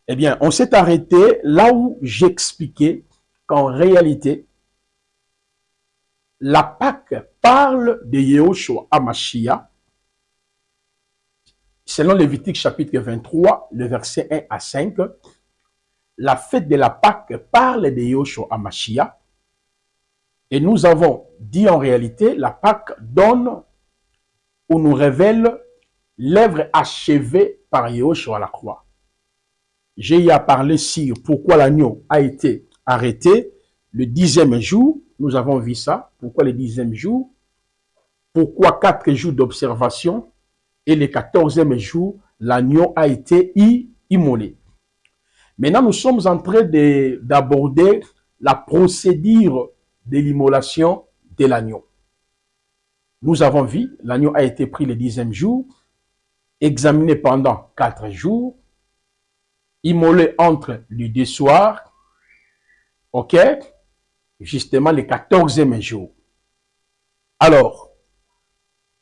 Eh bien, on s'est arrêté là où j'expliquais qu'en réalité, la Pâque parle de Yehoshua Hamashiach, selon Lévitique chapitre 23, le verset 1 à 5. La fête de la Pâque parle de Yehoshua Hamashiach. Et nous avons dit en réalité, la Pâque donne ou nous révèle l'œuvre achevée par Yehoshua à la croix. J'ai y à parler sur pourquoi l'agneau a été arrêté le 10e jour. Nous avons vu ça. Pourquoi le 10e jour? Pourquoi 4 jours d'observation? Et le 14e jour, l'agneau a été immolé. Maintenant, nous sommes en train d'aborder la procédure de l'immolation de l'agneau. Nous avons vu, l'agneau a été pris le 10e jour, examiné pendant 4 jours, immolé entre le deux soirs, ok, justement le 14e jour. Alors,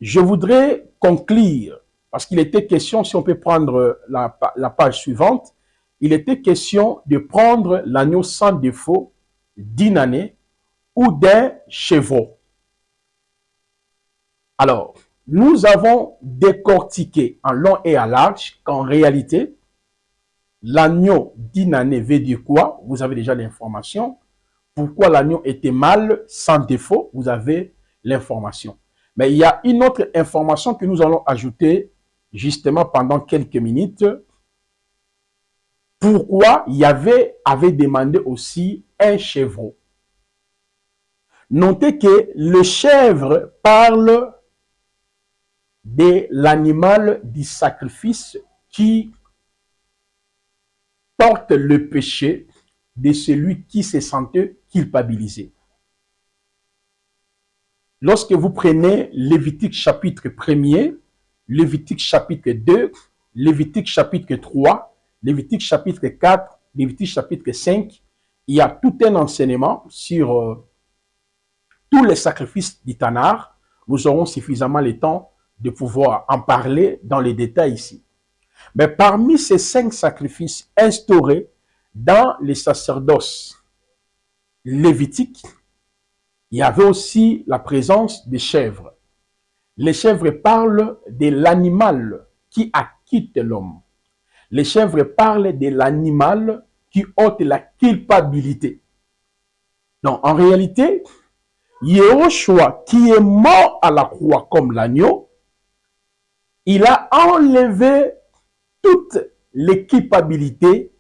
je voudrais conclure, parce qu'il était question, si on peut prendre la page suivante, il était question de prendre l'agneau sans défaut d'une année ou d'un chevreau. Alors, nous avons décortiqué en long et à large qu'en réalité, l'agneau d'une année veut dire quoi? Vous avez déjà l'information. Pourquoi l'agneau était mâle sans défaut? Vous avez l'information. Mais il y a une autre information que nous allons ajouter justement pendant quelques minutes. Pourquoi Yahvé avait demandé aussi un chevreau? Notez que le chèvre parle de l'animal du sacrifice qui porte le péché de celui qui se sentait culpabilisé. Lorsque vous prenez Lévitique chapitre 1er, Lévitique chapitre 2, Lévitique chapitre 3, Lévitique chapitre 4, Lévitique chapitre 5, il y a tout un enseignement sur tous les sacrifices d'Itanar. Nous aurons suffisamment le temps de pouvoir en parler dans les détails ici. Mais parmi ces 5 sacrifices instaurés dans les sacerdoces lévitiques, il y avait aussi la présence des chèvres. Les chèvres parlent de l'animal qui acquitte l'homme. Les chèvres parlent de l'animal qui ôte la culpabilité. Donc, en réalité, Yehoshua, qui est mort à la croix comme l'agneau, il a enlevé toutes les culpabilités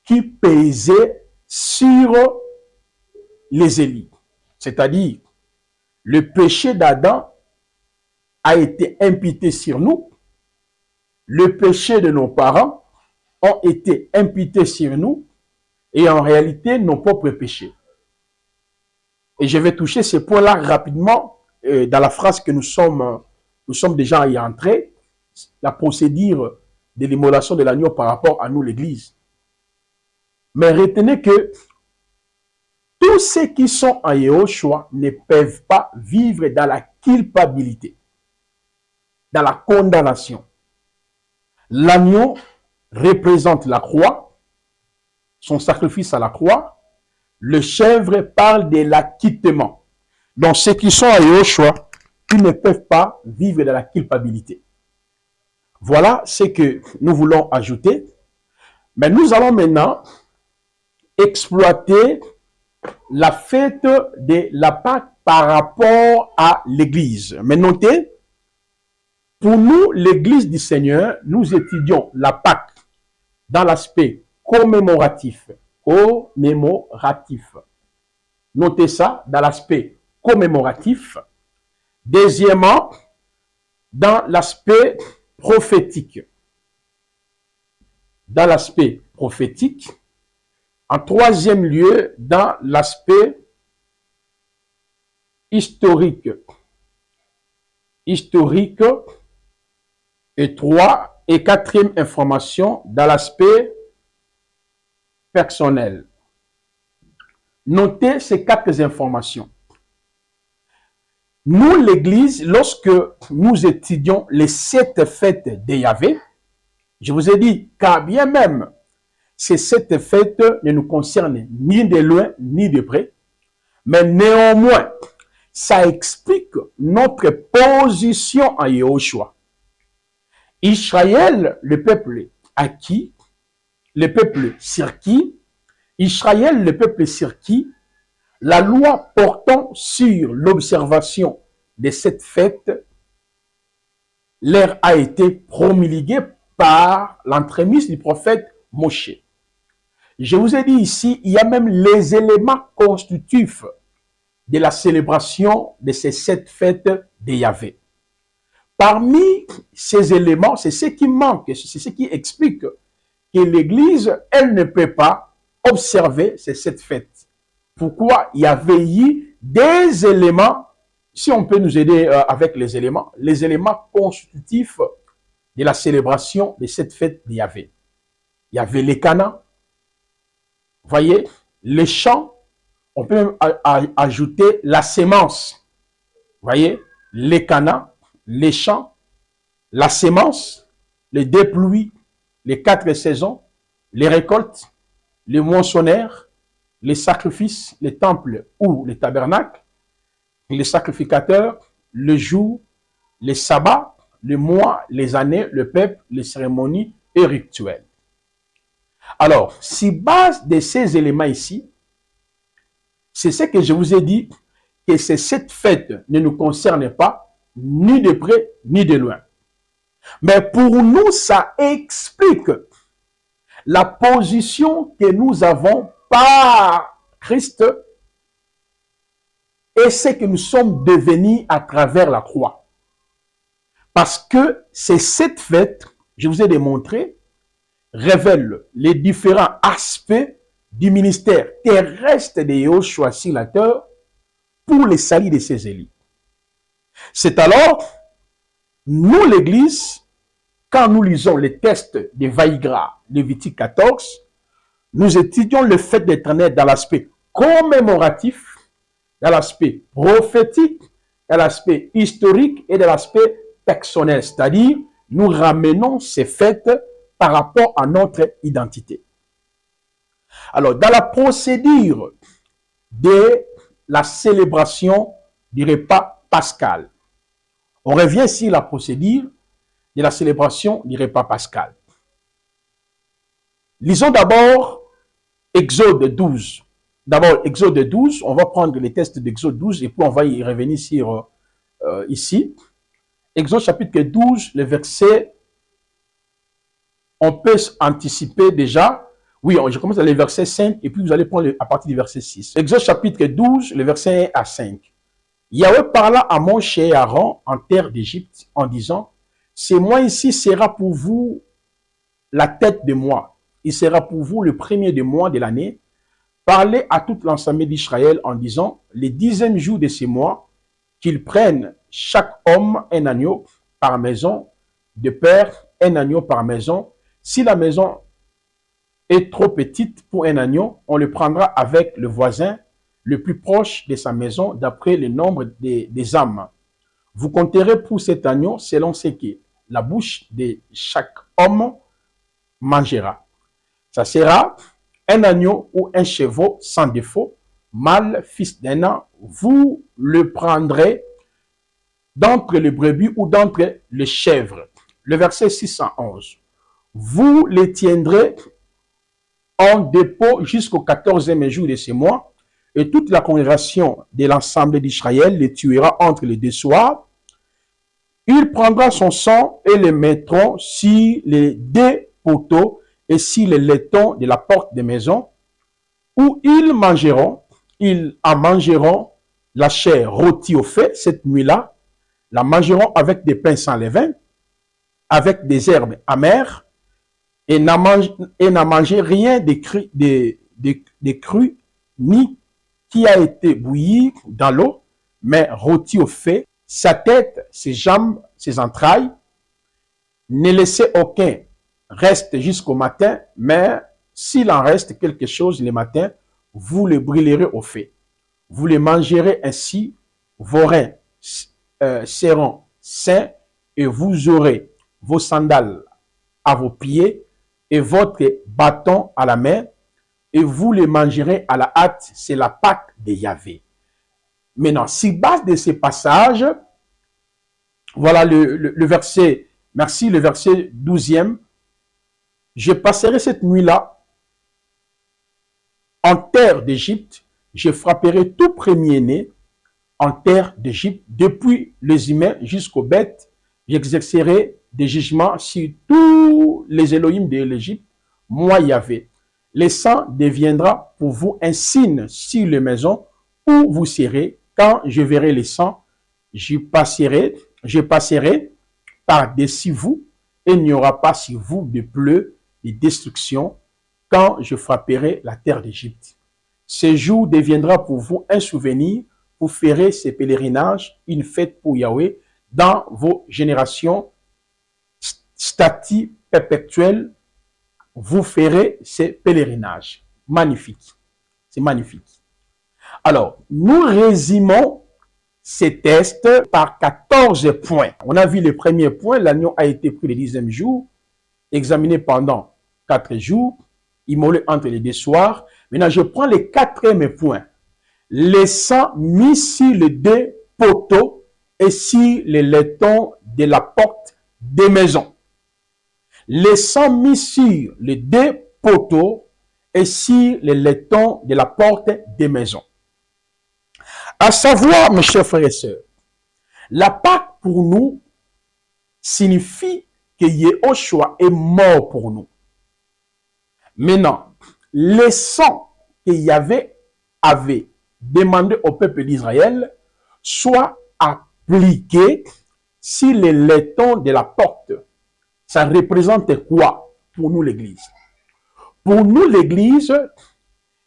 qui pesaient sur les élites. C'est-à-dire, le péché d'Adam a été imputé sur nous, le péché de nos parents ont été imputés sur nous, et en réalité, nos propres péchés. Et je vais toucher ces points-là rapidement dans la phrase que nous sommes déjà y entrés, la procédure de l'immolation de l'agneau par rapport à nous, l'Église. Mais retenez que tous ceux qui sont en Yehoshua ne peuvent pas vivre dans la culpabilité, dans la condamnation. L'agneau représente la croix, son sacrifice à la croix. Le chèvre parle de l'acquittement. Donc ceux qui sont en Yehoshua, ils ne peuvent pas vivre dans la culpabilité. Voilà ce que nous voulons ajouter. Mais nous allons maintenant exploiter la fête de la Pâque par rapport à l'Église. Mais notez, pour nous, l'Église du Seigneur, nous étudions la Pâque dans l'aspect commémoratif. Commémoratif. Notez ça dans l'aspect commémoratif. Deuxièmement, dans l'aspect prophétique. Dans l'aspect prophétique. En troisième lieu, dans l'aspect historique. Historique. Et quatrième information, dans l'aspect personnel. Notez ces 4 informations. Nous, l'Église, lorsque nous étudions les 7 fêtes de Yahvé, je vous ai dit qu'à bien même, ces 7 fêtes ne nous concernent ni de loin ni de près, mais néanmoins, ça explique notre position en Yahushua. Israël, le peuple acquis, le peuple sur qui, Israël, le peuple sur qui, la loi portant sur l'observation de cette fête leur a été promulguée par l'entremise du prophète Moshe. Je vous ai dit ici, il y a même les éléments constitutifs de la célébration de ces 7 fêtes de Yahvé. Parmi ces éléments, c'est ce qui manque, c'est ce qui explique que l'Église, elle ne peut pas observer ces 7 fêtes. Pourquoi il y avait eu des éléments, si on peut nous aider avec les éléments constitutifs de la célébration de cette fête de Yahvé. Il y avait les canans, voyez, les champs, on peut même ajouter la sémence. Voyez, les canans, les champs, la sémence, les dépluies, les 4 saisons, les récoltes, les moissonnaires, les sacrifices, les temples ou les tabernacles, les sacrificateurs, le jour, les sabbats, le mois, les années, le peuple, les cérémonies et rituels. Alors, si base de ces éléments ici, c'est ce que je vous ai dit, que ces 7 fêtes ne nous concernent pas, ni de près, ni de loin. Mais pour nous, ça explique la position que nous avons par Christ et ce que nous sommes devenus à travers la croix. Parce que ces 7 fêtes, je vous ai démontré, révèlent les différents aspects du ministère terrestre de Yahushua sur la terre pour les salut de ses élus. C'est alors, nous l'Église, quand nous lisons les textes de Vaïgra, Lévitique 14, nous étudions le fait d'être né dans l'aspect commémoratif, dans l'aspect prophétique, dans l'aspect historique et dans l'aspect personnel. C'est-à-dire, nous ramenons ces fêtes par rapport à notre identité. Alors, dans la procédure de la célébration du repas pascal, on revient sur la procédure de la célébration du repas pascal. Lisons d'abord Exode 12. D'abord, Exode 12, on va prendre les textes d'Exode 12 et puis on va y revenir sur ici. Exode chapitre 12, le verset, on peut anticiper déjà. Oui, je commence à le verset 5 et puis vous allez prendre à partir du verset 6. Exode chapitre 12, le verset 1 à 5. Yahweh parla à Moshe et Aaron en terre d'Égypte en disant, c'est moi ici sera pour vous la tête de mois. Il sera pour vous le premier de mois de l'année. Parlez à toute l'ensemble d'Israël en disant, les 10e jour de ces mois, qu'ils prennent chaque homme un agneau par maison, de père, un agneau par maison. Si la maison est trop petite pour un agneau, on le prendra avec le voisin le plus proche de sa maison d'après le nombre des âmes. Vous compterez pour cet agneau selon ce que la bouche de chaque homme mangera. Ça sera un agneau ou un chevreau sans défaut, mâle, fils d'un an. Vous le prendrez d'entre les brebis ou d'entre les chèvres. Le verset 611. Vous les tiendrez en dépôt jusqu'au 14e jour de ce mois, et toute la congrégation de l'ensemble d'Israël les tuera entre les deux soirs. Il prendra son sang et le mettront sur les deux poteaux et sur les laitons de la porte des maisons, où ils en mangeront la chair rôtie au feu cette nuit-là, la mangeront avec des pains sans levain, avec des herbes amères, et n'en mangez rien de cru, ni qui a été bouilli dans l'eau, mais rôti au feu, sa tête, ses jambes, ses entrailles. Ne laissez aucun reste jusqu'au matin, mais s'il en reste quelque chose le matin, vous le brûlerez au feu. Vous le mangerez ainsi, vos reins seront sains, et vous aurez vos sandales à vos pieds, et votre bâton à la main, et vous les mangerez à la hâte. C'est la Pâque de Yahvé. Maintenant, sur base de ces passages, voilà le verset, merci, le verset 12e. Je passerai cette nuit-là en terre d'Égypte, je frapperai tout premier-né en terre d'Égypte, depuis les humains jusqu'aux bêtes, j'exercerai des jugements sur tous les Elohim de l'Égypte, moi Yahvé. Le sang deviendra pour vous un signe sur les maisons où vous serez. Quand je verrai le sang, je passerai par-dessus vous, et il n'y aura pas sur vous de pleu et destruction quand je frapperai la terre d'Égypte. Ce jour deviendra pour vous un souvenir. Vous ferez ces pèlerinages, une fête pour Yahweh dans vos générations, statut perpétuel. Vous ferez ces pèlerinages. Magnifique. C'est magnifique. Alors, nous résumons ces tests par 14 points. On a vu le premier point, l'agneau a été pris le 10e jour, examiné pendant 4 jours, immolé entre les 2 soirs. Maintenant, je prends le 4e point. Le sang mis sur les 2 poteaux et sur les laitons de la porte des maisons. Le sang mis sur les 2 poteaux et sur les laitons de la porte des maisons. À savoir, mes chers frères et sœurs, la Pâque pour nous signifie que Yehoshua est mort pour nous. Maintenant, le sang que Yahvé avait demandé au peuple d'Israël soit appliqué sur les laitons de la porte. Ça représente quoi pour nous l'Église? Pour nous l'Église,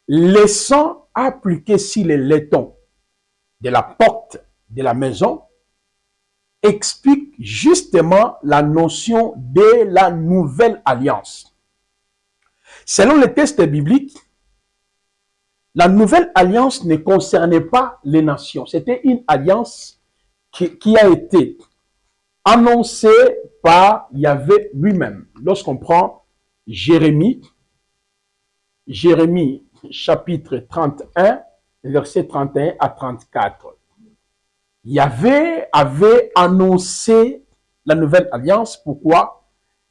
le sang appliqué sur les laitons de la porte de la maison explique justement la notion de la nouvelle alliance. Selon les textes bibliques, la nouvelle alliance ne concernait pas les nations. C'était une alliance qui a été annoncée par Yahvé lui-même. Lorsqu'on prend Jérémie chapitre 31, versets 31 à 34. Yahvé avait annoncé la nouvelle alliance. Pourquoi?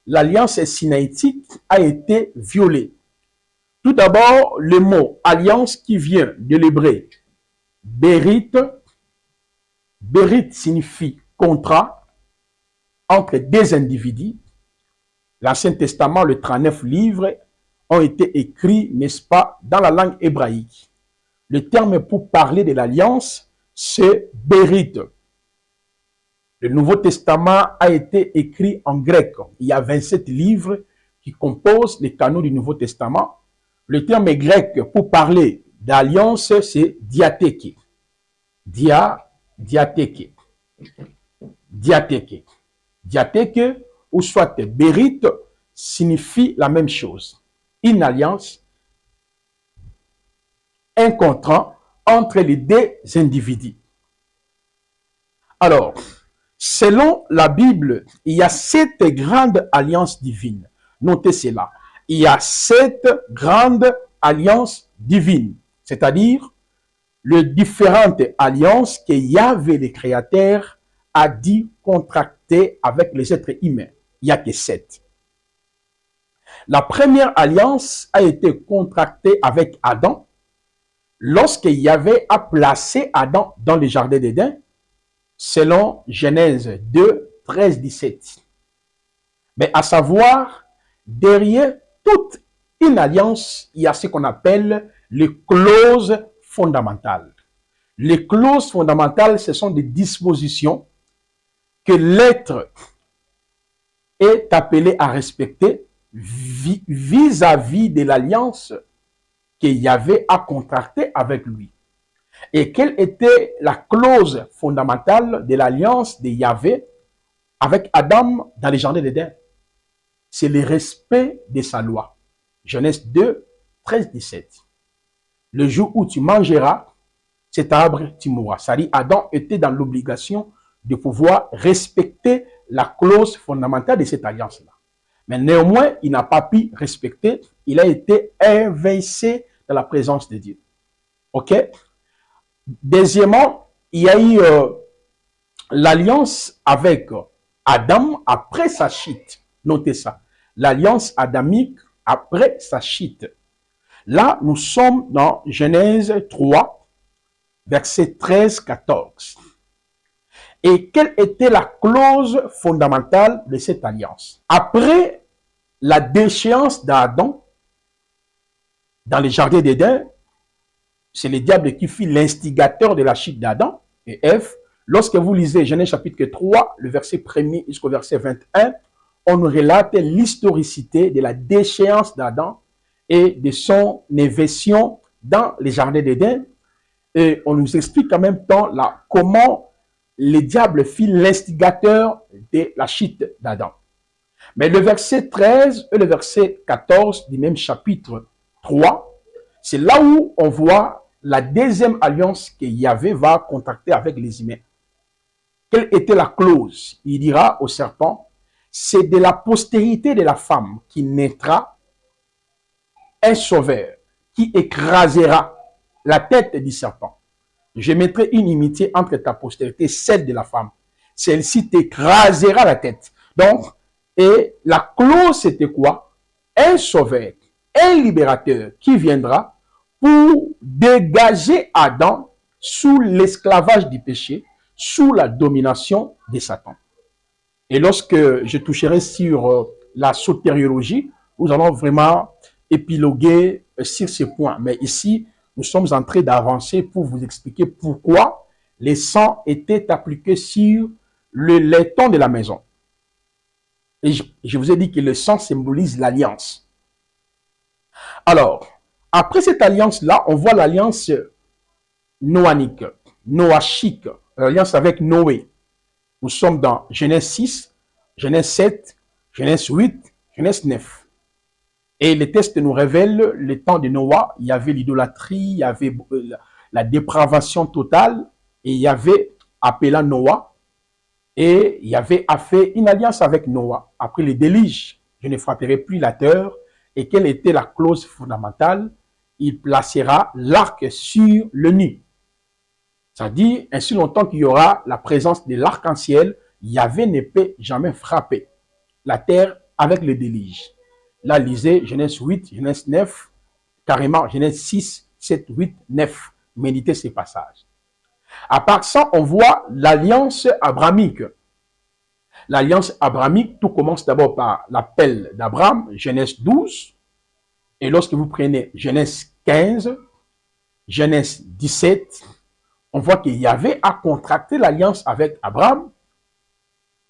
L'alliance sinaïtique a été violée. Tout d'abord, le mot alliance qui vient de l'hébreu Berit. Berit signifie contrat entre 2 individus. L'Ancien Testament, les 39 livres, ont été écrits, n'est-ce pas, dans la langue hébraïque. Le terme pour parler de l'alliance, c'est Berit. Le Nouveau Testament a été écrit en grec. Il y a 27 livres qui composent les canons du Nouveau Testament. Le terme grec pour parler d'alliance, c'est diatheke. Diatheke. Diatheke, ou soit Berit, signifie la même chose. Une alliance, un contrat entre les 2 individus. Alors, selon la Bible, il y a 7 grandes alliances divines. Notez cela. Il y a 7 grandes alliances divines, c'est-à-dire les différentes alliances que Yahvé le Créateur a dit contracter avec les êtres humains. Il n'y a que 7. La première alliance a été contractée avec Adam lorsque Yahvé a placé Adam dans le jardin d'Éden, selon Genèse 2, 13, 17. Mais à savoir, derrière toute une alliance, il y a ce qu'on appelle les clauses fondamentales. Les clauses fondamentales, ce sont des dispositions que l'être est appelé à respecter vis-à-vis de l'alliance que Yahvé a contractée avec lui. Et quelle était la clause fondamentale de l'alliance de Yahvé avec Adam dans le jardin d'Éden? C'est le respect de sa loi. Genèse 2, 13, 17. Le jour où tu mangeras cet arbre, tu mourras. C'est-à-dire, Adam était dans l'obligation de pouvoir respecter la clause fondamentale de cette alliance-là. Mais néanmoins, il n'a pas pu respecter. Il a été invincé dans la présence de Dieu. OK? Deuxièmement, il y a eu l'alliance avec Adam après sa chute. Notez ça. L'alliance adamique après sa chute. Là, nous sommes dans Genèse 3, versets 13-14. Et quelle était la clause fondamentale de cette alliance? Après la déchéance d'Adam dans le jardin d'Éden, c'est le diable qui fut l'instigateur de la chute d'Adam et Ève. Lorsque vous lisez Genèse chapitre 3, le verset 1er jusqu'au verset 21, on nous relate l'historicité de la déchéance d'Adam et de son inversion dans les jardins d'Éden. Et on nous explique en même temps là, comment le diable fut l'instigateur de la chute d'Adam. Mais le verset 13 et le verset 14 du même chapitre 3, c'est là où on voit la deuxième alliance que Yahvé va contracter avec les humains. Quelle était la clause? Il dira au serpent, c'est de la postérité de la femme qui naîtra un sauveur qui écrasera la tête du serpent. Je mettrai une inimitié entre ta postérité et celle de la femme. Celle-ci t'écrasera la tête. Donc, et la clause, c'était quoi? Un sauveur, un libérateur qui viendra pour dégager Adam sous l'esclavage du péché, sous la domination de Satan. Et lorsque je toucherai sur la sotériologie, nous allons vraiment épiloguer sur ce point. Mais ici, nous sommes en train d'avancer pour vous expliquer pourquoi les sangs étaient appliqués sur le laiton de la maison. Et je vous ai dit que le sang symbolise l'alliance. Alors, après cette alliance-là, on voit l'alliance noanique, noachique, l'alliance avec Noé. Nous sommes dans Genèse 6, Genèse 7, Genèse 8, Genèse 9. Et les textes nous révèlent le temps de Noah, il y avait l'idolâtrie, il y avait la dépravation totale, et il y avait appelé Noah, et il y avait fait une alliance avec Noah. Après le déluge, je ne frapperai plus la terre. Et quelle était la clause fondamentale? Il placera l'arc sur le nid. C'est-à-dire, ainsi longtemps qu'il y aura la présence de l'arc-en-ciel, Yahvé ne peut jamais frapper la terre avec le déluge. Là, lisez Genèse 8, Genèse 9, carrément Genèse 6, 7, 8, 9. Méditez ces passages. À part ça, on voit l'alliance abrahamique. L'alliance abrahamique, tout commence d'abord par l'appel d'Abraham, Genèse 12. Et lorsque vous prenez Genèse 15, Genèse 17, on voit qu'il y avait à contracter l'alliance avec Abraham.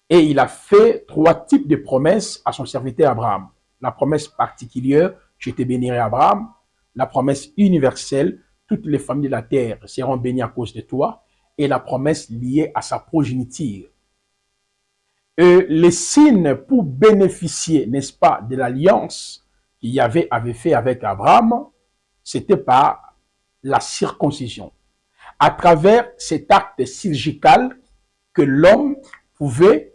Et il a fait 3 types de promesses à son serviteur Abraham. La promesse particulière, je te bénirai Abraham. La promesse universelle, toutes les familles de la terre seront bénies à cause de toi. Et la promesse liée à sa progéniture. Et les signes pour bénéficier, n'est-ce pas, de l'alliance qu'il Yahvé avait fait avec Abraham, c'était par la circoncision. À travers cet acte chirurgical que l'homme pouvait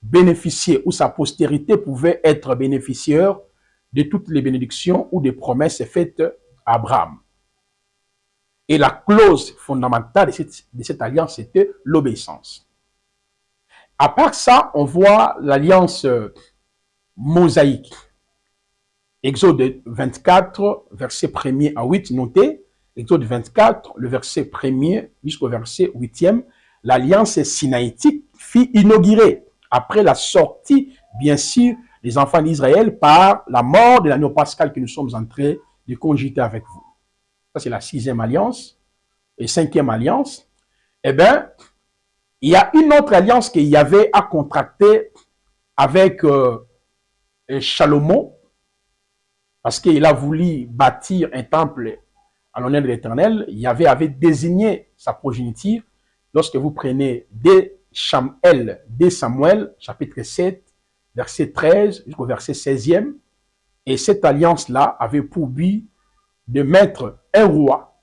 bénéficier, ou sa postérité pouvait être bénéficiaire de toutes les bénédictions ou des promesses faites à Abraham. Et la clause fondamentale de cette alliance, c'était l'obéissance. À part ça, on voit l'alliance mosaïque. Exode 24, verset 1er à 8, notez. Exode 24, le verset 1er jusqu'au verset 8e. L'alliance sinaïtique fut inaugurée après la sortie, bien sûr, des enfants d'Israël par la mort de l'agneau pascal que nous sommes en train de cogiter avec vous. Ça, c'est la 6e alliance. Et 5e alliance, eh bien, il y a une autre alliance qu'il y avait à contracter avec Salomon, parce qu'il a voulu bâtir un temple à l'honneur de l'Éternel. Yahvé avait désigné sa progéniture. Lorsque vous prenez 2 Samuel, chapitre 7, verset 13 jusqu'au verset 16e, et cette alliance-là avait pour but de mettre un roi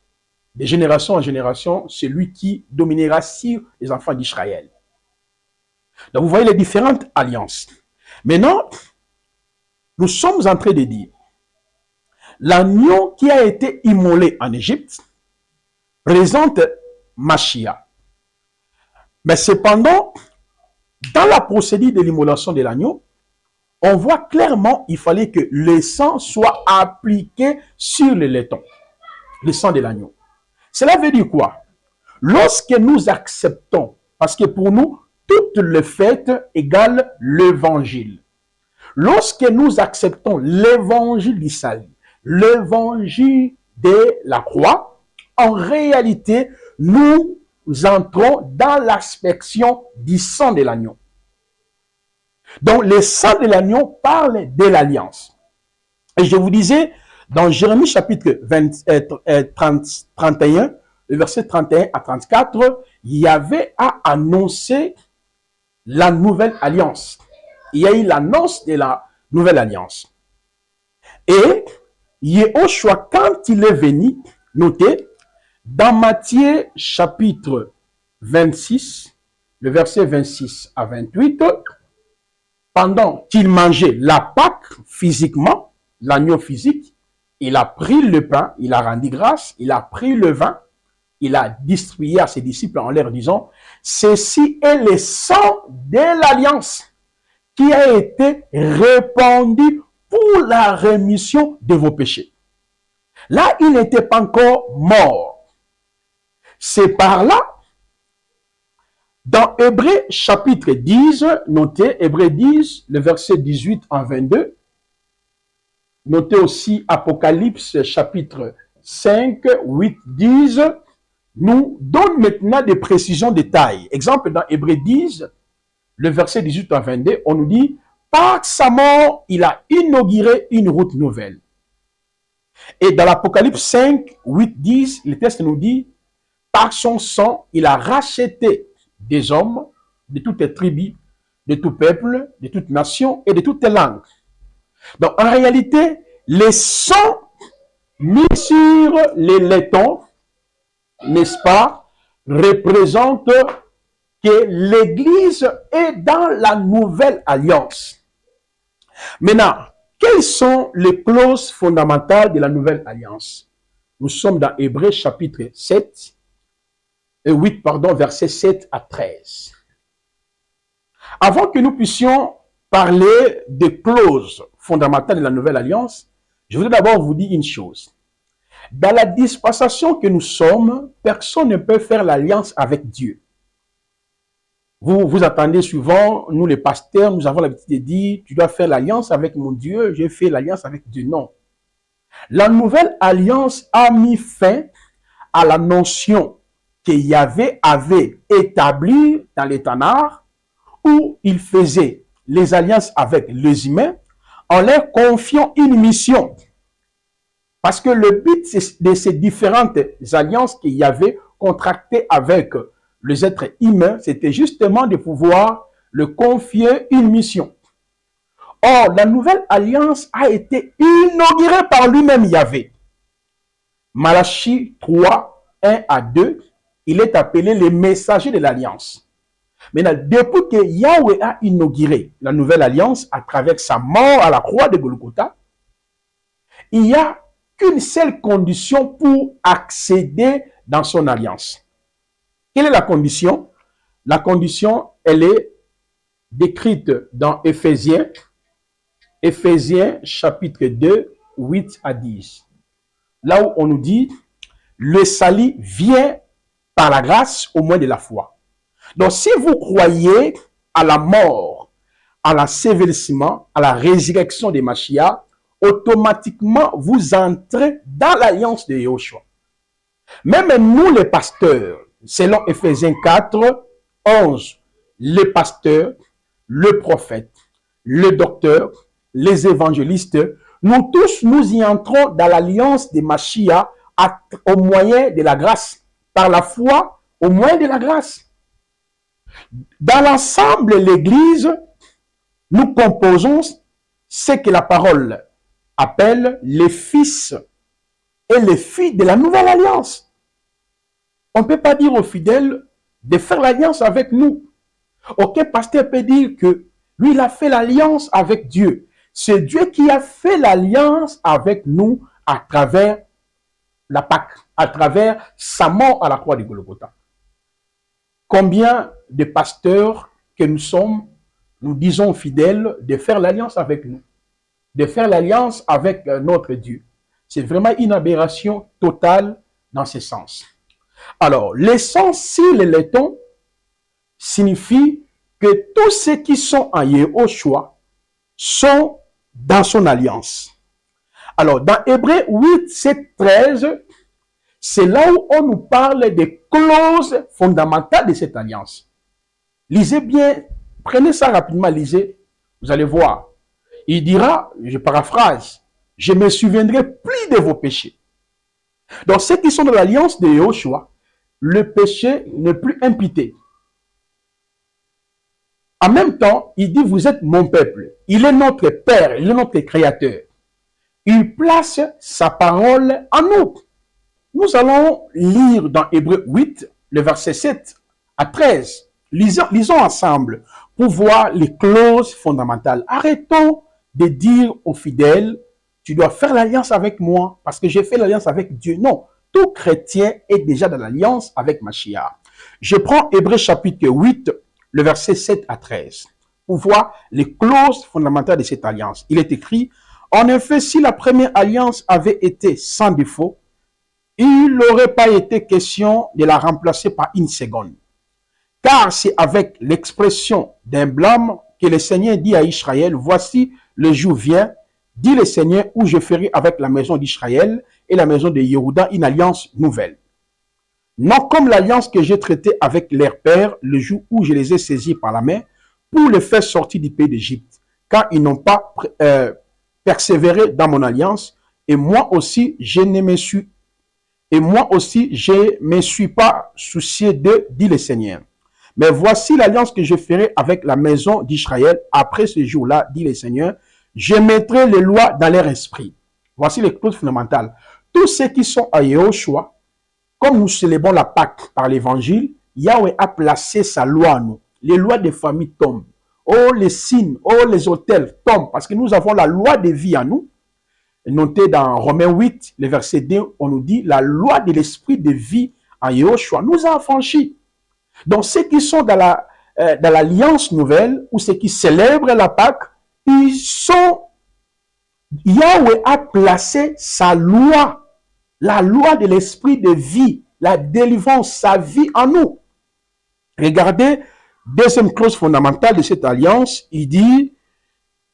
de génération en génération, celui qui dominera sur les enfants d'Israël. Donc vous voyez les différentes alliances. Maintenant, Nous sommes en train de dire, l'agneau qui a été immolé en Égypte présente Mashiach. Mais cependant, dans la procédure de l'immolation de l'agneau, on voit clairement qu'il fallait que le sang soit appliqué sur le laiton, le sang de l'agneau. Cela veut dire quoi? Lorsque nous acceptons, parce que pour nous, toutes les fêtes égale l'évangile. Lorsque nous acceptons l'évangile du salut, l'évangile de la croix, en réalité, nous entrons dans l'aspersion du sang de l'agneau. Donc, le sang de l'agneau parle de l'alliance. Et je vous disais, dans Jérémie chapitre 31, le verset 31 à 34, il y avait à annoncer la nouvelle alliance. Il y a eu l'annonce de la nouvelle alliance. Et Yehoshua, quand il est venu, notez, dans Matthieu chapitre 26, le verset 26 à 28, pendant qu'il mangeait la Pâque physiquement, l'agneau physique, il a pris le pain, il a rendu grâce, il a pris le vin, il a distribué à ses disciples en leur disant, ceci est le sang de l'alliance qui a été répandu pour la rémission de vos péchés. Là, il n'était pas encore mort. C'est par là, dans Hébreux chapitre 10, notez Hébreux 10, le verset 18 en 22, notez aussi Apocalypse chapitre 5, 8, 10, nous donne maintenant des précisions de taille. Exemple, dans Hébreux 10, le verset 18 à 22, on nous dit, par sa mort, il a inauguré une route nouvelle. Et dans l'Apocalypse 5, 8, 10, le texte nous dit, par son sang, il a racheté des hommes de toutes les tribus, de tout peuple, de toute nation et de toutes les langues. Donc, en réalité, les sangs mis sur les laitons, n'est-ce pas, représentent que l'Église est dans la nouvelle alliance. Maintenant, quelles sont les clauses fondamentales de la nouvelle alliance? Nous sommes dans Hébreux chapitre 7, 8, versets 7 à 13. Avant que nous puissions parler des clauses fondamentales de la nouvelle alliance, je voudrais d'abord vous dire une chose. Dans la dispensation que nous sommes, personne ne peut faire l'alliance avec Dieu. Vous attendez souvent, nous les pasteurs, nous avons l'habitude de dire, tu dois faire l'alliance avec mon Dieu, j'ai fait l'alliance avec Dieu. Non. La nouvelle alliance a mis fin à la notion que Yahvé avait établie dans les Tanakh, où il faisait les alliances avec les humains en leur confiant une mission. Parce que le but de ces différentes alliances qu'il y avait contractées avec les êtres humains, c'était justement de pouvoir le confier une mission. Or, la nouvelle alliance a été inaugurée par lui-même Yahvé. Malachie 3, 1 à 2, il est appelé le messager de l'alliance. Maintenant, depuis que Yahweh a inauguré la nouvelle alliance à travers sa mort à la croix de Golgotha, il n'y a qu'une seule condition pour accéder dans son alliance. Quelle est la condition? La condition, elle est décrite dans Éphésiens chapitre 2, 8 à 10. Là où on nous dit, le salut vient par la grâce au moyen de la foi. Donc, si vous croyez à la mort, à l'ensevelissement, à la résurrection de Mashiach, automatiquement, vous entrez dans l'alliance de Yehoshua. Même nous, les pasteurs, selon Éphésiens 4, 11, les pasteurs, le prophète, le docteur, les évangélistes, nous tous, nous y entrons dans l'alliance de Mashiach au moyen de la grâce, par la foi, au moyen de la grâce. Dans l'ensemble, l'Église, nous composons ce que la parole appelle les fils et les filles de la nouvelle alliance. On ne peut pas dire aux fidèles de faire l'alliance avec nous. Aucun pasteur peut dire que lui, il a fait l'alliance avec Dieu. C'est Dieu qui a fait l'alliance avec nous à travers la Pâque, à travers sa mort à la croix de Golgotha. Combien de pasteurs que nous sommes, nous disons fidèles de faire l'alliance avec nous, de faire l'alliance avec notre Dieu. C'est vraiment une aberration totale dans ce sens. Alors, l'essence, si le laiton, signifie que tous ceux qui sont en Yehoshua sont dans son alliance. Alors, dans Hébreux 8, 7, 13, c'est là où on nous parle des clauses fondamentales de cette alliance. Lisez bien, prenez ça rapidement, lisez, vous allez voir. Il dira, je paraphrase, je me souviendrai plus de vos péchés. Donc, ceux qui sont dans l'alliance de Yehoshua, le péché n'est plus imputé. En même temps, il dit, vous êtes mon peuple. Il est notre Père, il est notre Créateur. Il place sa parole en nous. Nous allons lire dans Hébreux 8, le verset 7 à 13. Lisons ensemble pour voir les clauses fondamentales. Arrêtons de dire aux fidèles, tu dois faire l'alliance avec moi parce que j'ai fait l'alliance avec Dieu. Non, tout chrétien est déjà dans l'alliance avec Mashiach. Je prends Hébreux chapitre 8, le verset 7 à 13, pour voir les clauses fondamentales de cette alliance. Il est écrit, en effet, si la première alliance avait été sans défaut, il n'aurait pas été question de la remplacer par une seconde. Car c'est avec l'expression d'un blâme que le Seigneur dit à Israël, voici le jour vient, dit le Seigneur, où je ferai avec la maison d'Israël et la maison de Yehuda une alliance nouvelle. Non comme l'alliance que j'ai traitée avec leurs pères le jour où je les ai saisis par la main pour les faire sortir du pays d'Égypte, car ils n'ont pas persévéré dans mon alliance, et moi aussi je ne me suis pas soucié d'eux, dit le Seigneur. Mais voici l'alliance que je ferai avec la maison d'Israël après ce jour-là, dit le Seigneur. Je mettrai les lois dans leur esprit. Voici les clauses fondamentales. Tous ceux qui sont à Yehoshua, comme nous célébrons la Pâque par l'évangile, Yahweh a placé sa loi en nous. Les lois des familles tombent. Oh, les signes, oh, les autels tombent parce que nous avons la loi de vie en nous. Notez dans Romains 8, le verset 2, on nous dit la loi de l'esprit de vie en Yehoshua nous a affranchis. Donc, ceux qui sont dans l'alliance nouvelle ou ceux qui célèbrent la Pâque, Yahweh a placé sa loi, la loi de l'esprit de vie, la délivrance, sa vie en nous. Regardez, deuxième clause fondamentale de cette alliance, il dit,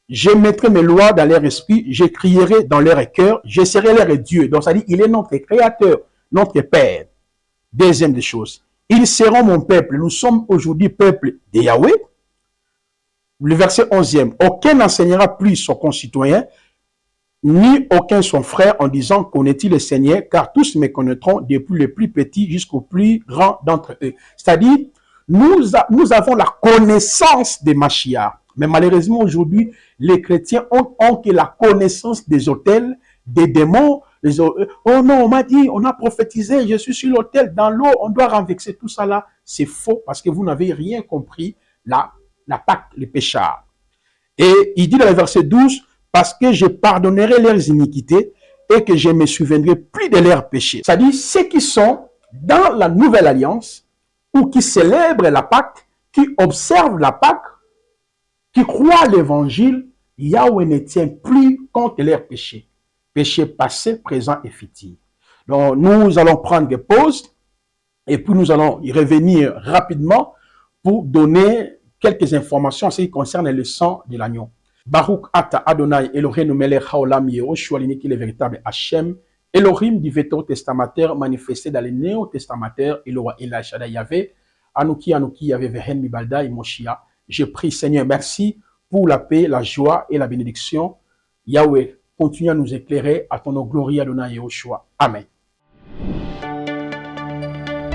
je mettrai mes lois dans leur esprit, je crierai dans leur cœur, je serai leur Dieu. Donc, ça dit, il est notre Créateur, notre Père. Deuxième des choses, ils seront mon peuple. Nous sommes aujourd'hui peuple de Yahweh. Le verset 11e, aucun n'enseignera plus son concitoyen, ni aucun son frère en disant, connaît-il le Seigneur, car tous me connaîtront depuis le plus petit jusqu'au plus grand d'entre eux. C'est-à-dire, nous avons la connaissance de Mashiach. Mais malheureusement, aujourd'hui, les chrétiens ont que la connaissance des autels, des démons. Oh non, on m'a dit, on a prophétisé, je suis sur l'autel, dans l'eau, on doit renverser tout ça là. C'est faux parce que vous n'avez rien compris, la Pâque, les pécheurs. Et il dit dans le verset 12, parce que je pardonnerai leurs iniquités et que je me souviendrai plus de leurs péchés. C'est-à-dire, ceux qui sont dans la nouvelle alliance ou qui célèbrent la Pâque, qui observent la Pâque, qui croient l'évangile, Yahweh ne tient plus compte de leurs péchés. Péchés passés, présents et futurs. Donc, nous allons prendre des pauses et puis nous allons y revenir rapidement pour donner quelques informations en ce qui concerne le sang de l'agneau. Baruch Ata Adonai Elohim Melech Haolam Yehoshua l'iniki le véritable Hachem, Elohim du Veto testamentaire manifesté dans le Néo testamentaire Eloah El Shaddai Yahvé, Anouki Yahvé Vehen Mibalda et Moshia. Je prie Seigneur, merci pour la paix, la joie et la bénédiction. Yahweh, continue à nous éclairer à ton gloire Adonai Yehoshua. Amen.